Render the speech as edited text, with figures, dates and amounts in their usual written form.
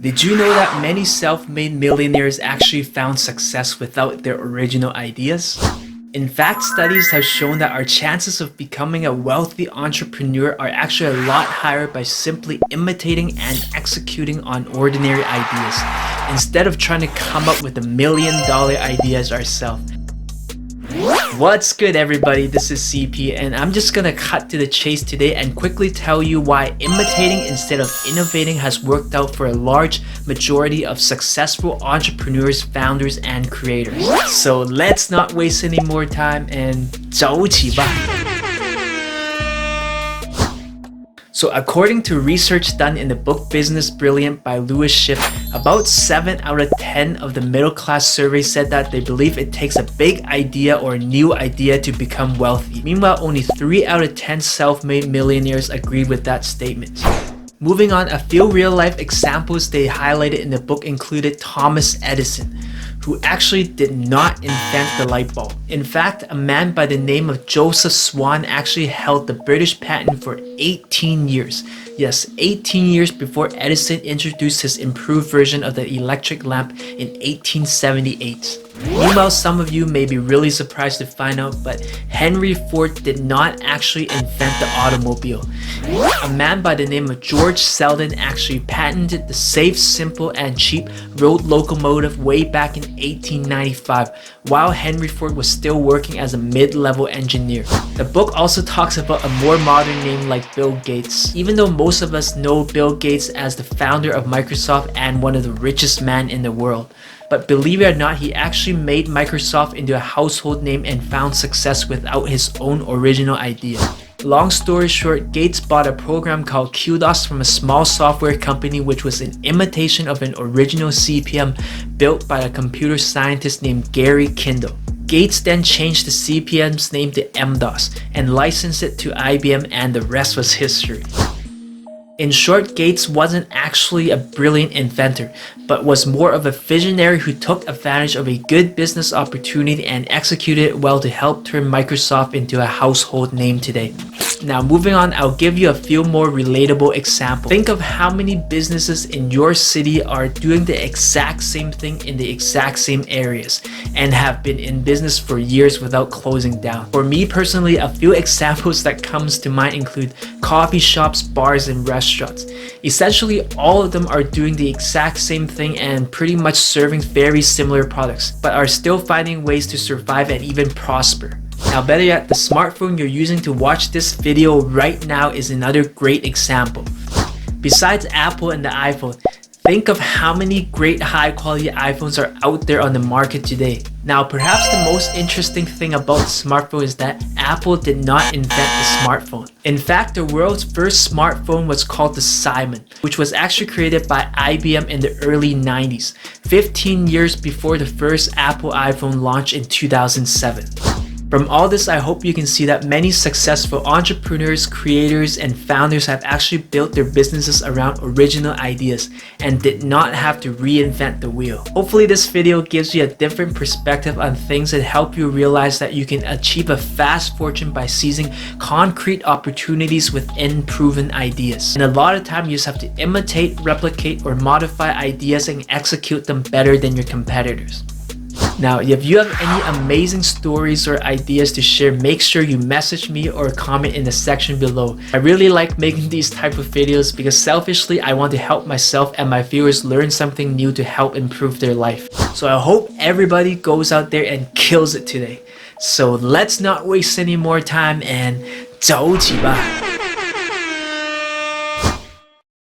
Did you know that many self-made millionaires actually found success without their original ideas? In fact, studies have shown that our chances of becoming a wealthy entrepreneur are actually a lot higher by simply imitating and executing on ordinary ideas, instead of trying to come up with $1 million ideas ourselves. What's good, everybody? This is CP, and I'm just gonna cut to the chase today and quickly tell you why imitating instead of innovating has worked out for a large majority of successful entrepreneurs, founders, and creators. So let's not waste any more time and 走起吧! So according to research done in the book Business Brilliant by Louis Schiff, about 7 out of 10 of the middle class surveys said that they believe it takes a big idea or a new idea to become wealthy. Meanwhile, only 3 out of 10 self-made millionaires agreed with that statement. Moving on, a few real-life examples they highlighted in the book included Thomas Edison, who actually did not invent the light bulb. In fact, a man by the name of Joseph Swan actually held the British patent for 18 years. Yes, 18 years before Edison introduced his improved version of the electric lamp in 1878. Meanwhile, some of you may be really surprised to find out, but Henry Ford did not actually invent the automobile. A man by the name of George Selden actually patented the safe, simple, and cheap road locomotive way back in 1895, while Henry Ford was still working as a mid-level engineer. The book also talks about a more modern name like Bill Gates. Even though most of us know Bill Gates as the founder of Microsoft and one of the richest men in the world, but believe it or not, he actually made Microsoft into a household name and found success without his own original idea. Long story short, Gates bought a program called QDOS from a small software company which was an imitation of an original CP/M built by a computer scientist named Gary Kindle. Gates then changed the CP/M's name to MDOS and licensed it to IBM, and the rest was history. In short, Gates wasn't actually a brilliant inventor, but was more of a visionary who took advantage of a good business opportunity and executed it well to help turn Microsoft into a household name today. Now moving on, I'll give you a few more relatable examples. Think of how many businesses in your city are doing the exact same thing in the exact same areas and have been in business for years without closing down. For me personally, a few examples that comes to mind include coffee shops, bars, and restaurants. Essentially, all of them are doing the exact same thing and pretty much serving very similar products, but are still finding ways to survive and even prosper. Now, better yet, the smartphone you're using to watch this video right now is another great example. Besides Apple and the iPhone, think of how many great high-quality iPhones are out there on the market today. Now, perhaps the most interesting thing about the smartphone is that Apple did not invent the smartphone. In fact, the world's first smartphone was called the Simon, which was actually created by IBM in the early 90s, 15 years before the first Apple iPhone launched in 2007. From all this, I hope you can see that many successful entrepreneurs, creators, and founders have actually built their businesses around original ideas and did not have to reinvent the wheel. Hopefully this video gives you a different perspective on things and help you realize that you can achieve a fast fortune by seizing concrete opportunities within proven ideas. And a lot of time you just have to imitate, replicate, or modify ideas and execute them better than your competitors. Now, if you have any amazing stories or ideas to share, make sure you message me or comment in the section below. I really like making these type of videos because selfishly, I want to help myself and my viewers learn something new to help improve their life. So I hope everybody goes out there and kills it today. So let's not waste any more time and 走起吧!